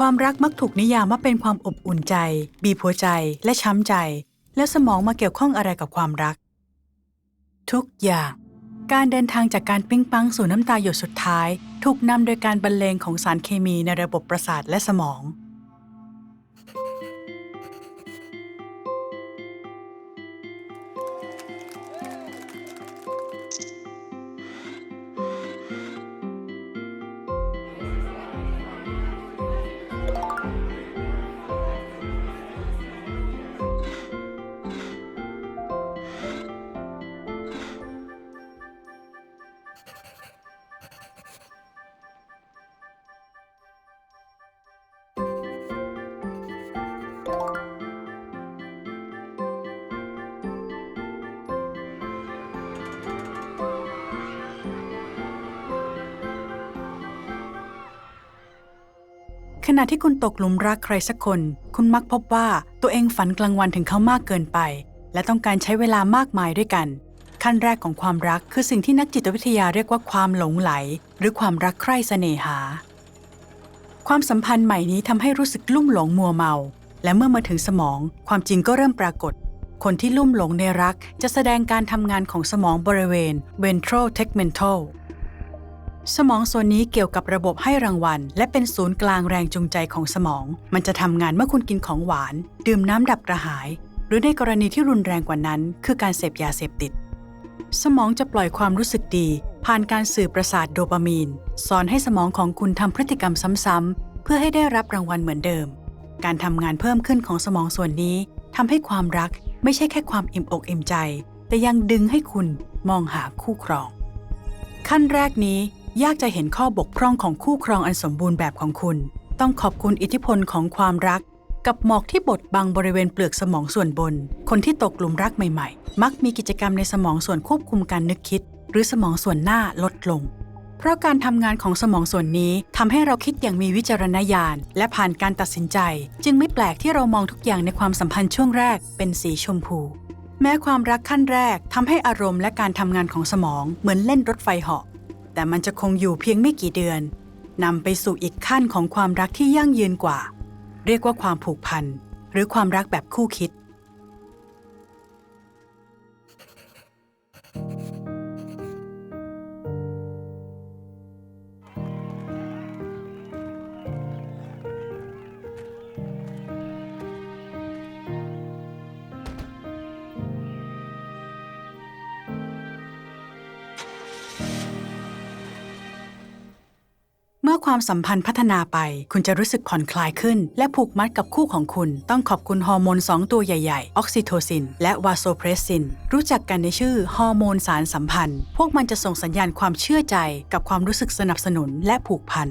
ความรักมักถูกนิยามว่าเป็นความอบอุ่นใจบีบหัวใจและช้ำใจแล้วสมองมาเกี่ยวข้องอะไรกับความรักทุกอย่างการเดินทางจากการปิ๊งปังสู่น้ำตาหยดสุดท้ายถูกนำโดยการบรรเลงของสารเคมีในระบบประสาทและสมองขณะที่คุณตกหลุมรักใครสักคนคุณมักพบว่าตัวเองฝันกลางวันถึงเขามากเกินไปและต้องการใช้เวลามากมายด้วยกันขั้นแรกของความรักคือสิ่งที่นักจิตวิทยาเรียกว่าความหลงไหลหรือความรักใคร่เสน่หาความสัมพันธ์ใหม่นี้ทำให้รู้สึกลุ่มหลงมัวเมาและเมื่อมาถึงสมองความจริงก็เริ่มปรากฏคนที่ลุ่มหลงในรักจะแสดงการทำงานของสมองบริเวณ ventral tegmentalสมองส่วนนี้เกี่ยวกับระบบให้รางวัลและเป็นศูนย์กลางแรงจูงใจของสมองมันจะทำงานเมื่อคุณกินของหวานดื่มน้ำดับกระหายหรือในกรณีที่รุนแรงกว่านั้นคือการเสพยาเสพติดสมองจะปล่อยความรู้สึกดีผ่านการสื่อประสาทโดปามีนสอนให้สมองของคุณทำพฤติกรรมซ้ำๆเพื่อให้ได้รับรางวัลเหมือนเดิมการทำงานเพิ่มขึ้นของสมองส่วนนี้ทำให้ความรักไม่ใช่แค่ความอิ่มอกอิ่มใจแต่ยังดึงให้คุณมองหาคู่ครองขั้นแรกนี้ยากจะเห็นข้อบกพร่องของคู่ครองอันสมบูรณ์แบบของคุณต้องขอบคุณอิทธิพลของความรักกับหมอกที่บดบังบริเวณเปลือกสมองส่วนบนคนที่ตกหลุมรักใหม่ๆมักมีกิจกรรมในสมองส่วนควบคุมการนึกคิดหรือสมองส่วนหน้าลดลงเพราะการทำงานของสมองส่วนนี้ทำให้เราคิดอย่างมีวิจารณญาณและผ่านการตัดสินใจจึงไม่แปลกที่เรามองทุกอย่างในความสัมพันธ์ช่วงแรกเป็นสีชมพูแม้ความรักขั้นแรกทำให้อารมณ์และการทำงานของสมองเหมือนเล่นรถไฟเหาะแต่มันจะคงอยู่เพียงไม่กี่เดือนนำไปสู่อีกขั้นของความรักที่ยั่งยืนกว่าเรียกว่าความผูกพันหรือความรักแบบคู่คิด เมื่อความสัมพันธ์พัฒนาไปคุณจะรู้สึกผ่อนคลายขึ้นและผูกมัดกับคู่ของคุณต้องขอบคุณฮอร์โมน2ตัวใหญ่ๆออกซิโทซินและวาโซเพรสซินรู้จักกันในชื่อฮอร์โมนสารสัมพันธ์พวกมันจะส่งสัญญาณความเชื่อใจกับความรู้สึกสนับสนุนและผูกพัน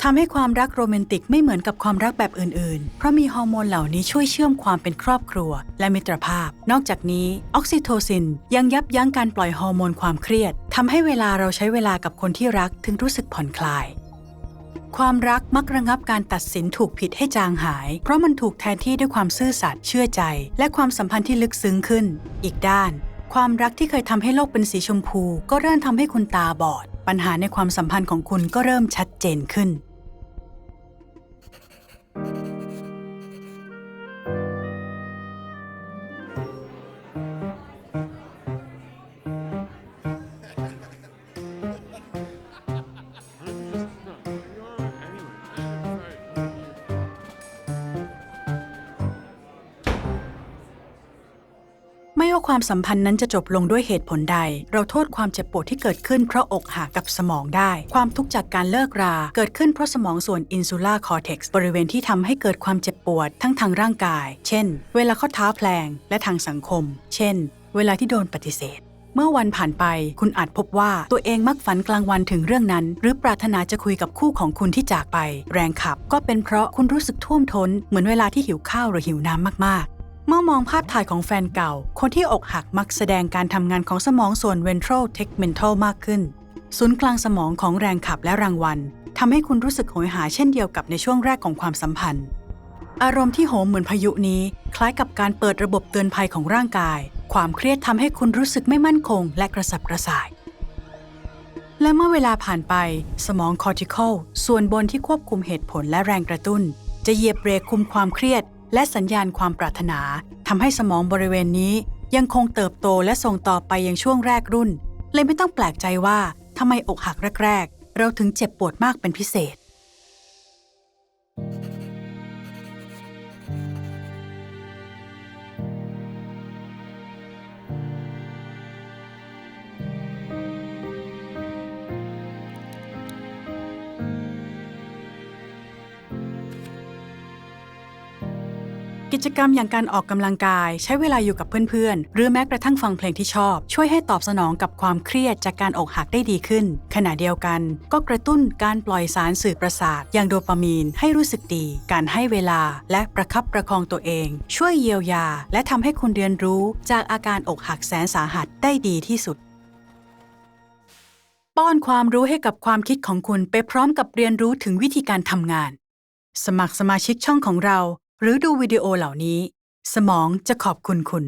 ทำให้ความรักโรแมนติกไม่เหมือนกับความรักแบบอื่นๆเพราะมีฮอร์โมนเหล่านี้ช่วยเชื่อมความเป็นครอบครัวและมิตรภาพนอกจากนี้ออกซิโทซินยังยับยั้งการปล่อยฮอร์โมนความเครียดทำให้เวลาเราใช้เวลากับคนที่รักถึงรู้สึกผ่อนคลายความรักมักระงับการตัดสินถูกผิดให้จางหายเพราะมันถูกแทนที่ด้วยความซื่อสัตย์เชื่อใจและความสัมพันธ์ที่ลึกซึ้งขึ้นอีกด้านความรักที่เคยทำให้โลกเป็นสีชมพูก็เริ่มทำให้คุณตาบอดปัญหาในความสัมพันธ์ของคุณก็เริ่มชัดเจนขึ้นไม่ว่าความสัมพันธ์นั้นจะจบลงด้วยเหตุผลใดเราโทษความเจ็บปวดที่เกิดขึ้นเพราะอกหักกับสมองได้ความทุกข์จากการเลิกราเกิดขึ้นเพราะสมองส่วนอินซูลาคอร์เท็กซ์บริเวณที่ทำให้เกิดความเจ็บปวดทั้งทางร่างกายเช่นเวลาข้อเท้าแพลงและทางสังคมเช่นเวลาที่โดนปฏิเสธเมื่อวันผ่านไปคุณอาจพบว่าตัวเองมักฝันกลางวันถึงเรื่องนั้นหรือปรารถนาจะคุยกับคู่ของคุณที่จากไปแรงขับก็เป็นเพราะคุณรู้สึกท่วมท้นเหมือนเวลาที่หิวข้าวหรือหิวน้ำมากเมื่อมองภาพถ่ายของแฟนเก่าคนที่อกหักมักแสดงการทำงานของสมองส่วน ventral tegmental มากขึ้นศูนย์กลางสมองของแรงขับและรางวัลทำให้คุณรู้สึกโหยหาเช่นเดียวกับในช่วงแรกของความสัมพันธ์อารมณ์ที่โหมเหมือนพายุนี้คล้ายกับการเปิดระบบเตือนภัยของร่างกายความเครียดทำให้คุณรู้สึกไม่มั่นคงและกระสับกระส่ายและเมื่อเวลาผ่านไปสมองคอร์ติคอลส่วนบนที่ควบคุมเหตุผลและแรงกระตุ้น จะเหยียบเบรกคุมความเครียดและสัญญาณความปรารถนาทำให้สมองบริเวณนี้ยังคงเติบโตและส่งต่อไปยังช่วงแรกรุ่นเลยไม่ต้องแปลกใจว่าทำไมอกหักแรกๆเราถึงเจ็บปวดมากเป็นพิเศษกิจกรรมอย่างการออกกำลังกายใช้เวลาอยู่กับเพื่อนๆหรือแม้กระทั่งฟังเพลงที่ชอบช่วยให้ตอบสนองกับความเครียดจากการอกหักได้ดีขึ้นขณะเดียวกันก็กระตุ้นการปล่อยสารสื่อประสาทอย่างโดปามีนให้รู้สึกดีการให้เวลาและประคับประคองตัวเองช่วยเยียวยาและทำให้คุณเรียนรู้จากอาการอกหักแสนสาหัสได้ดีที่สุดป้อนความรู้ให้กับความคิดของคุณไปพร้อมกับเรียนรู้ถึงวิธีการทำงานสมัครสมาชิกช่องของเราหรือดูวิดีโอเหล่านี้สมองจะขอบคุณคุณ